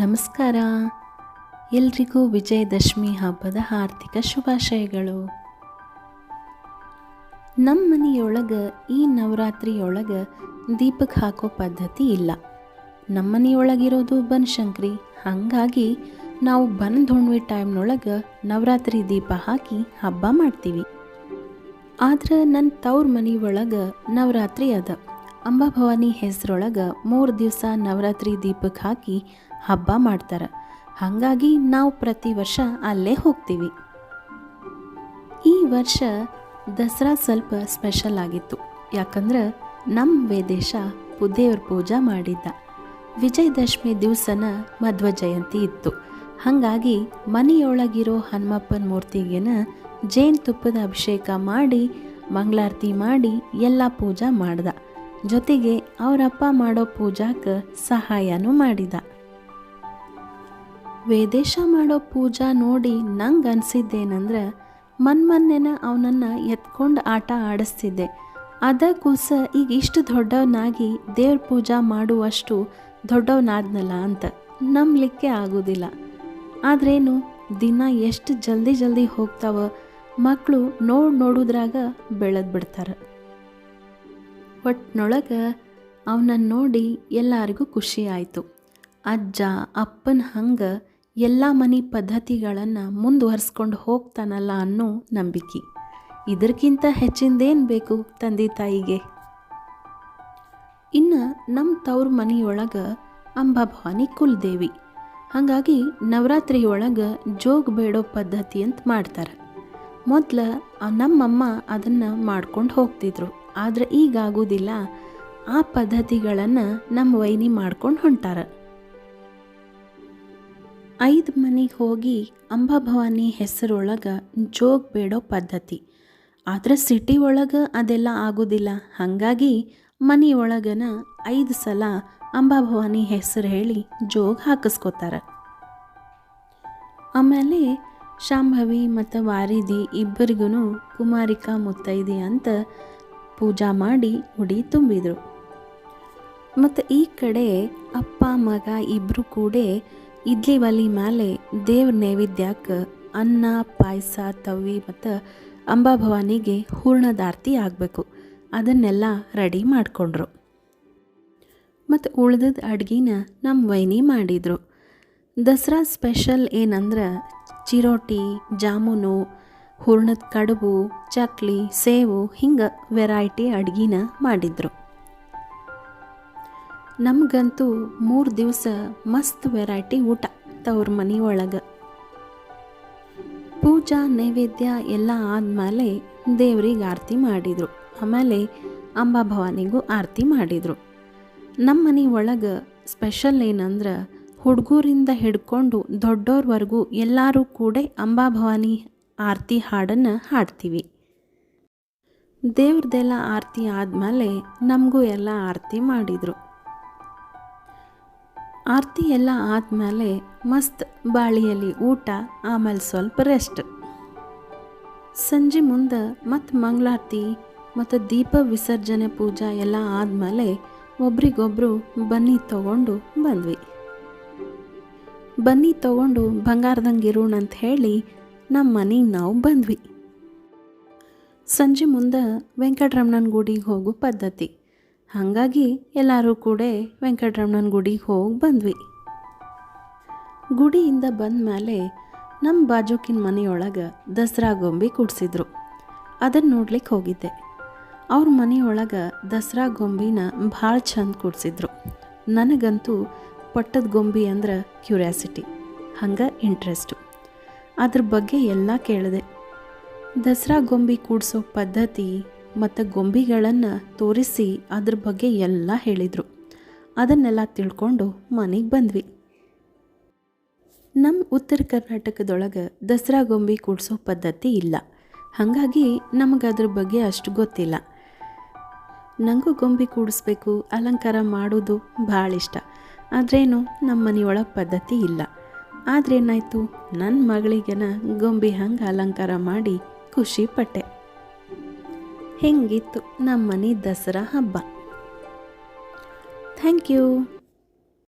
ನಮಸ್ಕಾರ. ಎಲ್ರಿಗೂ ವಿಜಯದಶಮಿ ಹಬ್ಬದ ಹಾರ್ದಿಕ ಶುಭಾಶಯಗಳು. ನಮ್ಮ ಮನೆಯೊಳಗೆ ಈ ನವರಾತ್ರಿಯೊಳಗೆ ದೀಪಕ್ಕೆ ಹಾಕೋ ಪದ್ಧತಿ ಇಲ್ಲ. ನಮ್ಮ ಮನೆಯೊಳಗಿರೋದು ಬನಶಂಕರಿ, ಹಾಗಾಗಿ ನಾವು ಬನದ ಹುಣ್ಣಿಮೆ ಟೈಮ್ನೊಳಗೆ ನವರಾತ್ರಿ ದೀಪ ಹಾಕಿ ಹಬ್ಬ ಮಾಡ್ತೀವಿ. ಆದ್ರೆ ನನ್ನ ತವ್ರ ಮನೆಯೊಳಗೆ ನವರಾತ್ರಿ ಅದ. ಅಂಬಾಭವಾನಿ ಹೆಸರೊಳಗೆ 3 ದಿವಸ ನವರಾತ್ರಿ ದೀಪಕ್ಕೆ ಹಾಕಿ ಹಬ್ಬ ಮಾಡ್ತಾರೆ. ಹಾಗಾಗಿ ನಾವು ಪ್ರತಿ ವರ್ಷ ಅಲ್ಲೇ ಹೋಗ್ತೀವಿ. ಈ ವರ್ಷ ದಸರಾ ಸ್ವಲ್ಪ ಸ್ಪೆಷಲ್ ಆಗಿತ್ತು. ಯಾಕಂದ್ರೆ ನಮ್ಮ ವೇದೇಶ ದೇವ್ರ ಪೂಜಾ ಮಾಡಿದ್ದ. ವಿಜಯದಶಮಿ ದಿವಸನ ಮಧ್ವ ಜಯಂತಿ ಇತ್ತು. ಹಾಗಾಗಿ ಮನೆಯೊಳಗಿರೋ ಹನುಮಪ್ಪನ ಮೂರ್ತಿಗೆನ ಜೇನುತುಪ್ಪದ ಅಭಿಷೇಕ ಮಾಡಿ ಮಂಗಳಾರತಿ ಮಾಡಿ ಎಲ್ಲ ಪೂಜಾ ಮಾಡ್ದ. ಜೊತೆಗೆ ಅವರಪ್ಪ ಮಾಡೋ ಪೂಜಾಕ್ಕೆ ಸಹಾಯನೂ ಮಾಡಿದ. ವೇದೇಶ ಮಾಡೋ ಪೂಜಾ ನೋಡಿ ನಂಗೆ ಅನಿಸಿದ್ದೇನೆಂದ್ರೆ ಮೊನ್ನೆನ ಅವನನ್ನು ಎತ್ಕೊಂಡು ಆಟ ಆಡಿಸ್ತಿದ್ದೆ. ಅದಕ್ಕೂಸ ಈಗ ಇಷ್ಟು ದೊಡ್ಡವನಾಗಿ ದೇವ್ರ ಪೂಜಾ ಮಾಡುವಷ್ಟು ದೊಡ್ಡವನಾದ್ನಲ್ಲ ಅಂತ ನಂಬಲಿಕ್ಕೆ ಆಗೋದಿಲ್ಲ. ಆದ್ರೇನು ದಿನ ಎಷ್ಟು ಜಲ್ದಿ ಹೋಗ್ತಾವ. ಮಕ್ಕಳು ನೋಡುದ್ರಾಗ ಬೆಳೆದು ಬಿಡ್ತಾರೆ. ಒಟ್ಟಿನೊಳಗೆ ಅವನನ್ನು ನೋಡಿ ಎಲ್ಲರಿಗೂ ಖುಷಿ ಆಯಿತು. ಅಜ್ಜ ಅಪ್ಪನ ಹಂಗೆ ಎಲ್ಲ ಮನೆ ಪದ್ಧತಿಗಳನ್ನು ಮುಂದುವರಿಸ್ಕೊಂಡು ಹೋಗ್ತಾನಲ್ಲ ಅನ್ನೋ ನಂಬಿಕೆ. ಇದಕ್ಕಿಂತ ಹೆಚ್ಚಿಂದೇನು ಬೇಕು ತಂದೆ ತಾಯಿಗೆ. ಇನ್ನು ನಮ್ಮ ತವ್ರ ಮನೆಯೊಳಗೆ ಅಂಬಾಭವಾನಿ ಕುಲದೇವಿ. ಹಾಗಾಗಿ ನವರಾತ್ರಿಯೊಳಗೆ ಜೋಗ ಬೇಡೋ ಪದ್ಧತಿ ಅಂತ ಮಾಡ್ತಾರೆ. ಮೊದಲು ನಮ್ಮಮ್ಮ ಅದನ್ನು ಮಾಡ್ಕೊಂಡು ಹೋಗ್ತಿದ್ರು. ಆದರೆ ಈಗ ಆಗೋದಿಲ್ಲ. ಆ ಪದ್ಧತಿಗಳನ್ನು ನಮ್ಮ ವೈನಿ ಮಾಡ್ಕೊಂಡು ಹೊಂಟಾರ. 5 ಮನೆಗೆ ಹೋಗಿ ಅಂಬಾಭವಾನಿ ಹೆಸರೊಳಗೆ ಜೋಗ ಬೇಡೋ ಪದ್ಧತಿ. ಆದರೆ ಸಿಟಿ ಒಳಗೆ ಅದೆಲ್ಲ ಆಗೋದಿಲ್ಲ. ಹಾಗಾಗಿ ಮನೆಯೊಳಗನ 5 ಸಲ ಅಂಬಾಭವಾನಿ ಹೆಸರು ಹೇಳಿ ಜೋಗ ಹಾಕಿಸ್ಕೋತಾರೆ. ಆಮೇಲೆ ಶಾಂಭವಿ ಮತ್ತು ವಾರಿದಿ ಇಬ್ಬರಿಗೂ ಕುಮಾರಿಕಾ ಮುತ್ತೈದೆ ಅಂತ ಪೂಜಾ ಮಾಡಿ ಉಡಿ ತುಂಬಿದರು. ಮತ್ತು ಈ ಕಡೆ ಅಪ್ಪ ಮಗ ಇಬ್ಬರು ಕೂಡ ಇಡ್ಲಿ ಒಲೆ ಮೇಲೆ ದೇವ್ರ ನೈವೇದ್ಯಕ್ಕೆ ಅನ್ನ ಪಾಯಸ ತವ್ವಿ ಮತ್ತು ಅಂಬಾಭವಾನಿಗೆ ಹೂರ್ಣದಾರ್ತಿ ಆಗಬೇಕು. ಅದನ್ನೆಲ್ಲ ರೆಡಿ ಮಾಡಿಕೊಂಡ್ರು. ಮತ್ತು ಉಳ್ದದ ಅಡ್ಗಿನ ನಮ್ಮ ವೈನಿ ಮಾಡಿದರು. ದಸರಾ ಸ್ಪೆಷಲ್ ಏನಂದ್ರೆ ಚಿರೋಟಿ, ಜಾಮೂನು, ಹೂರ್ಣದ ಕಡುಬು, ಚಕ್ಲಿ, ಸೇವು ಹಿಂಗೆ ವೆರೈಟಿ ಅಡ್ಗಿನ ಮಾಡಿದ್ರು. ನಮಗಂತೂ 3 ದಿವಸ ಮಸ್ತ್ ವೆರೈಟಿ ಊಟ ತವ್ರ ಮನೆ ಒಳಗೆ. ಪೂಜಾ ನೈವೇದ್ಯ ಎಲ್ಲ ಆದಮೇಲೆ ದೇವ್ರಿಗೆ ಆರತಿ ಮಾಡಿದರು. ಆಮೇಲೆ ಅಂಬಾಭವಾನಿಗೂ ಆರತಿ ಮಾಡಿದರು. ನಮ್ಮ ಮನೆ ಒಳಗೆ ಸ್ಪೆಷಲ್ ಏನಂದ್ರೆ ಹುಡುಗರಿಂದ ಹಿಡ್ಕೊಂಡು ದೊಡ್ಡೋರ್ವರೆಗೂ ಎಲ್ಲರೂ ಕೂಡ ಅಂಬಾಭವಾನಿ ಆರತಿ ಹಾಡನ್ನು ಹಾಡ್ತೀವಿ. ದೇವ್ರದ್ದೆಲ್ಲ ಆರತಿ ಆದಮೇಲೆ ನಮಗೂ ಎಲ್ಲ ಆರತಿ ಮಾಡಿದರು. ಆರತಿ ಎಲ್ಲ ಆದಮೇಲೆ ಮಸ್ತ್ ಬಾಳಿಯಲ್ಲಿ ಊಟ, ಆಮೇಲೆ ಸ್ವಲ್ಪ ರೆಸ್ಟ್. ಸಂಜೆ ಮುಂದೆ ಮತ್ತು ಮಂಗಳಾರತಿ ಮತ್ತು ದೀಪ ವಿಸರ್ಜನೆ ಪೂಜಾ ಎಲ್ಲ ಆದಮೇಲೆ ಒಬ್ರಿಗೊಬ್ಬರು ಬನ್ನಿ ತೊಗೊಂಡು ಬಂದ್ವಿ. ಬನ್ನಿ ತೊಗೊಂಡು ಬಂಗಾರದಂಗೆ ಇರೋಣ ಅಂತ ಹೇಳಿ ನಮ್ಮ ಮನೆಗೆ ನಾವು ಬಂದ್ವಿ. ಸಂಜೆ ಮುಂದೆ ವೆಂಕಟರಮಣನ ಗುಡಿಗೆ ಹೋಗೋ ಪದ್ಧತಿ. ಹಾಗಾಗಿ ಎಲ್ಲರೂ ಕೂಡ ವೆಂಕಟರಮಣನ ಗುಡಿಗೆ ಹೋಗಿ ಬಂದ್ವಿ. ಗುಡಿಯಿಂದ ಬಂದ ಮೇಲೆ ನಮ್ಮ ಬಾಜುಕಿನ ಮನೆಯೊಳಗೆ ದಸರಾ ಗೊಂಬೆ ಕೂಡಿಸಿದ್ರು. ಅದನ್ನು ನೋಡ್ಲಿಕ್ಕೆ ಹೋಗಿದ್ದೆ. ಅವ್ರ ಮನೆಯೊಳಗೆ ದಸರಾ ಗೊಂಬಿನ ಭಾಳ ಚಂದ ಕೂಡಿಸಿದ್ರು. ನನಗಂತೂ ಪಟ್ಟದ ಗೊಂಬೆ ಅಂದ್ರೆ ಕ್ಯೂರಿಯಾಸಿಟಿ, ಹಂಗೆ ಇಂಟ್ರೆಸ್ಟು. ಅದ್ರ ಬಗ್ಗೆ ಎಲ್ಲ ಕೇಳಿದೆ. ದಸರಾ ಗೊಂಬೆ ಕೂಡಿಸೋ ಪದ್ಧತಿ ಮತ್ತು ಗೊಂಬೆಗಳನ್ನು ತೋರಿಸಿ ಅದ್ರ ಬಗ್ಗೆ ಎಲ್ಲ ಹೇಳಿದರು. ಅದನ್ನೆಲ್ಲ ತಿಳ್ಕೊಂಡು ಮನೆಗೆ ಬಂದ್ವಿ. ನಮ್ಮ ಉತ್ತರ ಕರ್ನಾಟಕದೊಳಗೆ ದಸರಾ ಗೊಂಬೆ ಕೂಡಿಸೋ ಪದ್ಧತಿ ಇಲ್ಲ. ಹಾಗಾಗಿ ನಮಗೆ ಅದ್ರ ಬಗ್ಗೆ ಅಷ್ಟು ಗೊತ್ತಿಲ್ಲ. ನನಗೂ ಗೊಂಬೆ ಕೂಡಿಸ್ಬೇಕು, ಅಲಂಕಾರ ಮಾಡೋದು ಭಾಳ ಇಷ್ಟ. ಆದ್ರೇನು ನಮ್ಮ ಮನೆಯೊಳಗೆ ಪದ್ಧತಿ ಇಲ್ಲ. ಆದ್ರೇನಾಯಿತು, ನನ್ನ ಮಗಳಿಗೆನ ಗೊಂಬೆ ಹಂಗೆ ಅಲಂಕಾರ ಮಾಡಿ ಖುಷಿ ಪಟ್ಟೆ. ಹೆಂಗಿತ್ತು ನಮ್ಮ ಮನೆ ದಸರಾ ಹಬ್ಬ. Thank you.